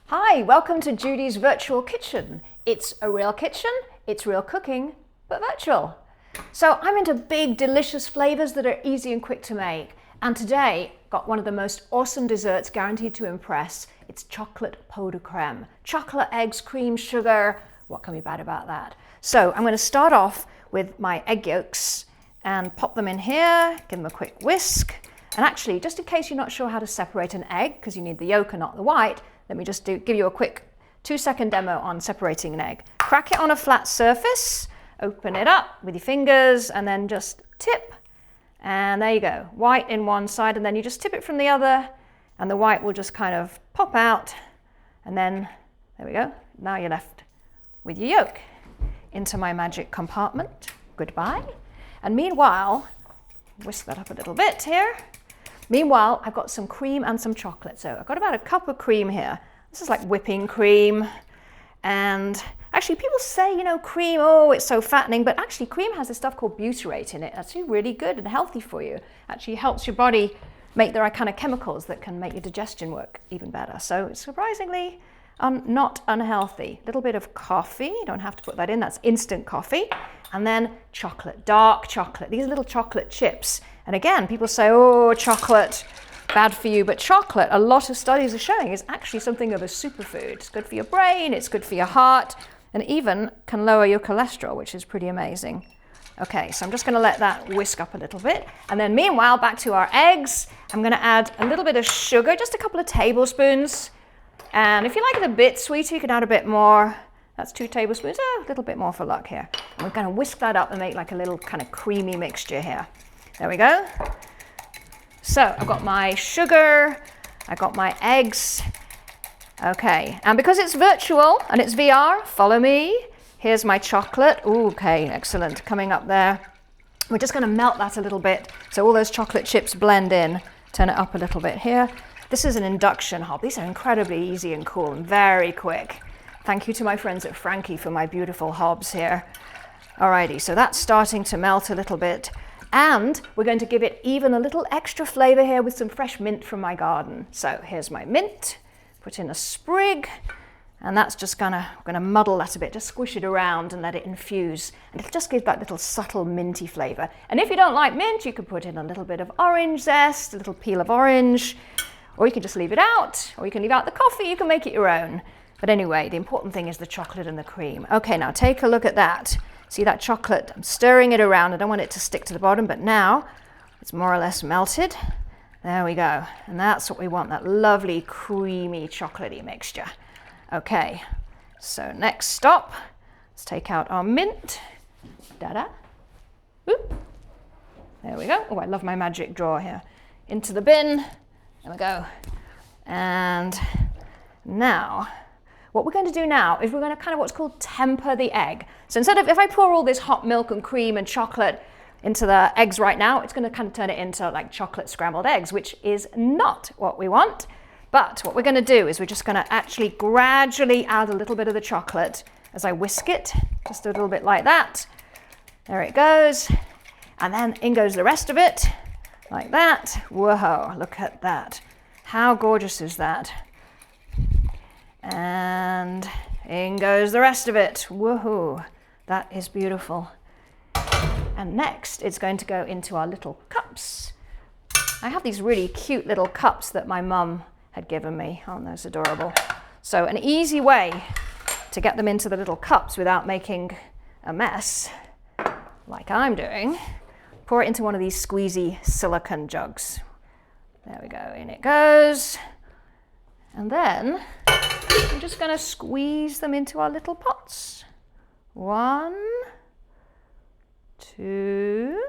Hi, welcome to Judy's virtual kitchen. It's a real kitchen, it's real cooking, but virtual. So I'm into big, delicious flavors that are easy and quick to make. And today, got one of the most awesome desserts guaranteed to impress. It's chocolate pot de crème. Chocolate, eggs, cream, sugar. What can be bad about that? So I'm going to start off with my egg yolks and pop them in here, give them a quick whisk. And actually, just in case you're not sure how to separate an egg, because you need the yolk and not the white, let me just give you a quick 2-second demo on separating an egg. Crack it on a flat surface, open it up with your fingers, and then just tip. And there you go, white in one side, and then you just tip it from the other, and the white will just kind of pop out. And then, there we go, now you're left with your yolk. Into my magic compartment, goodbye. And meanwhile, whisk that up a little bit here. Meanwhile, I've got some cream and some chocolate. So I've got about a cup of cream here. This is like whipping cream. And actually people say, you know, cream, oh, it's so fattening, but actually cream has this stuff called butyrate in it. That's actually really good and healthy for you. Actually helps your body make the right kind of chemicals that can make your digestion work even better. So it's surprisingly not unhealthy. A little bit of coffee, you don't have to put that in, that's instant coffee. And then chocolate, dark chocolate, these little chocolate chips. And again, people say, oh, chocolate, bad for you. But chocolate, a lot of studies are showing, is actually something of a superfood. It's good for your brain, it's good for your heart, and even can lower your cholesterol, which is pretty amazing. Okay, so I'm just gonna let that whisk up a little bit. And then meanwhile, back to our eggs. I'm gonna add a little bit of sugar, just a couple of tablespoons. And if you like it a bit sweeter, you can add a bit more. That's 2 tablespoons, a little bit more for luck here. And we're gonna whisk that up and make like a little kind of creamy mixture here. There we go. So I've got my sugar, I've got my eggs. Okay, and because it's virtual and it's VR, follow me. Here's my chocolate. Ooh, okay, excellent, coming up there. We're just gonna melt that a little bit so all those chocolate chips blend in. Turn it up a little bit here. This is an induction hob. These are incredibly easy and cool and very quick. Thank you to my friends at Frankie for my beautiful hobs here. Alrighty, so that's starting to melt a little bit. And we're going to give it even a little extra flavor here with some fresh mint from my garden. So here's my mint, put in a sprig, and that's just gonna muddle that a bit, just squish it around and let it infuse. And it'll just give that little subtle minty flavor. And if you don't like mint, you could put in a little bit of orange zest, a little peel of orange, or you can just leave it out, or you can leave out the coffee, you can make it your own. But anyway, the important thing is the chocolate and the cream. Okay, now take a look at that. See that chocolate? I'm stirring it around. I don't want it to stick to the bottom, but now it's more or less melted. There we go. And that's what we want, that lovely, creamy, chocolatey mixture. Okay, so next stop, let's take out our mint. Da-da. Oop. There we go. Oh, I love my magic drawer here. Into the bin. There we go. And now, what we're going to do now is we're going to kind of what's called temper the egg. So instead of, if I pour all this hot milk and cream and chocolate into the eggs right now, it's going to kind of turn it into like chocolate scrambled eggs, which is not what we want. But what we're going to do is we're just going to actually gradually add a little bit of the chocolate as I whisk it, just a little bit like that. There it goes. And then in goes the rest of it, like that. Whoa, look at that. How gorgeous is that? And in goes the rest of it. Woohoo, that is beautiful. And next it's going to go into our little cups. I have these really cute little cups that my mum had given me. Oh, those adorable. So an easy way to get them into the little cups without making a mess, like I'm doing, pour it into one of these squeezy silicone jugs. There we go, in it goes. And then I'm just going to squeeze them into our little pots. 1, 2,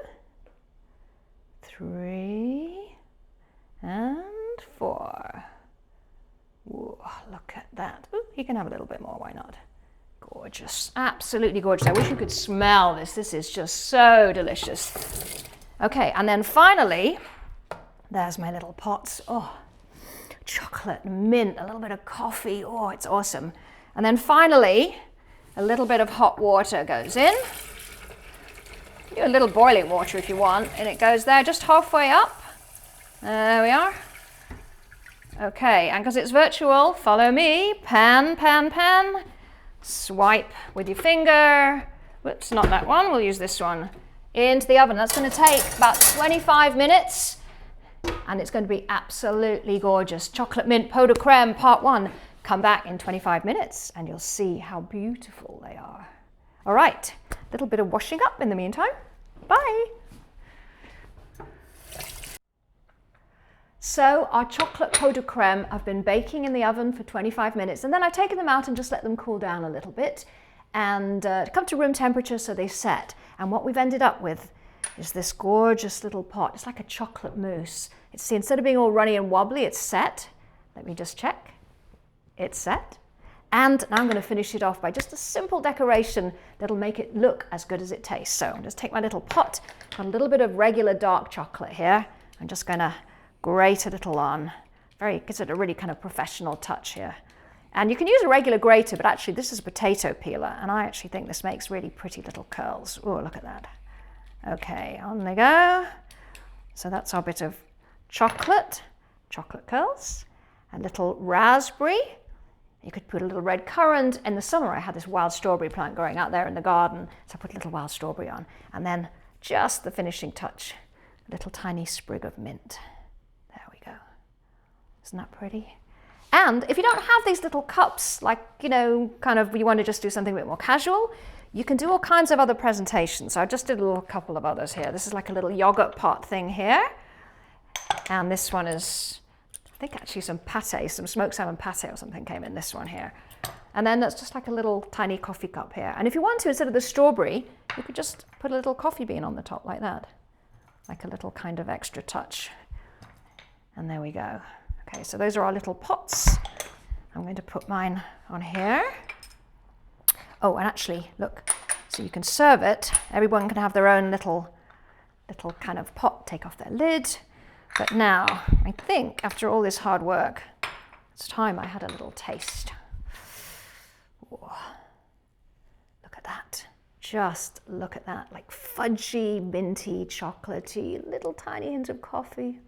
3, and 4. Ooh, look at that. Ooh, you can have a little bit more, why not? Gorgeous, absolutely gorgeous. I wish you could smell this. This is just so delicious. Okay, and then finally, there's my little pots. Oh, chocolate, mint, a little bit of coffee. Oh, it's awesome. And then finally, a little bit of hot water goes in. Do a little boiling water if you want, and it goes there just halfway up. There we are. Okay, and because it's virtual, follow me. Pan, pan, pan. Swipe with your finger. Whoops, not that one. We'll use this one. Into the oven. That's going to take about 25 minutes. And it's going to be absolutely gorgeous. Chocolate mint pot de crème part 1. Come back in 25 minutes and you'll see how beautiful they are. All right, a little bit of washing up in the meantime. Bye. So our chocolate pot de crème have been baking in the oven for 25 minutes, and then I've taken them out and just let them cool down a little bit and come to room temperature so they set. And what we've ended up with is this gorgeous little pot. It's like a chocolate mousse. See, instead of being all runny and wobbly, it's set. Let me just check. It's set. And now I'm going to finish it off by just a simple decoration that'll make it look as good as it tastes. So I'll just take my little pot, got a little bit of regular dark chocolate here. I'm just going to grate a little on. Gives it a really kind of professional touch here. And you can use a regular grater, but actually this is a potato peeler, and I actually think this makes really pretty little curls. Oh, look at that. Okay, on they go. So that's our bit of chocolate curls, a little raspberry. You could put a little red currant. In the summer, I had this wild strawberry plant growing out there in the garden, so I put a little wild strawberry on. And then just the finishing touch, a little tiny sprig of mint. There we go. Isn't that pretty? And if you don't have these little cups, like, you know, kind of you want to just do something a bit more casual, you can do all kinds of other presentations. So I just did a couple of others here. This is like a little yogurt pot thing here. And this one is, I think actually some pate, some smoked salmon pate or something came in this one here. And then that's just like a little tiny coffee cup here. And if you want to, instead of the strawberry, you could just put a little coffee bean on the top like that. Like a little kind of extra touch. And there we go. Okay, so those are our little pots. I'm going to put mine on here. Oh, and actually, look, so you can serve it. Everyone can have their own little kind of pot, take off their lid. But now, I think after all this hard work, it's time I had a little taste. Whoa. Look at that. Just look at that, like fudgy, minty, chocolatey, little tiny hint of coffee.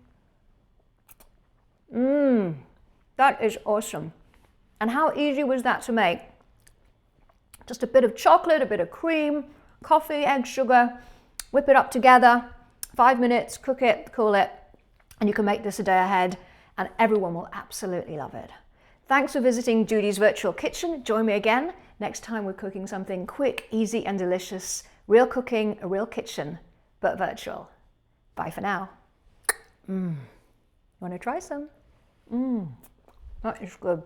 That is awesome. And how easy was that to make? Just a bit of chocolate, a bit of cream, coffee, egg, sugar, whip it up together, 5 minutes, cook it, cool it, and you can make this a day ahead, and everyone will absolutely love it. Thanks for visiting Judi's Virtual Kitchen. Join me again next time we're cooking something quick, easy, and delicious. Real cooking, a real kitchen, but virtual. Bye for now. Want to try some? That is good.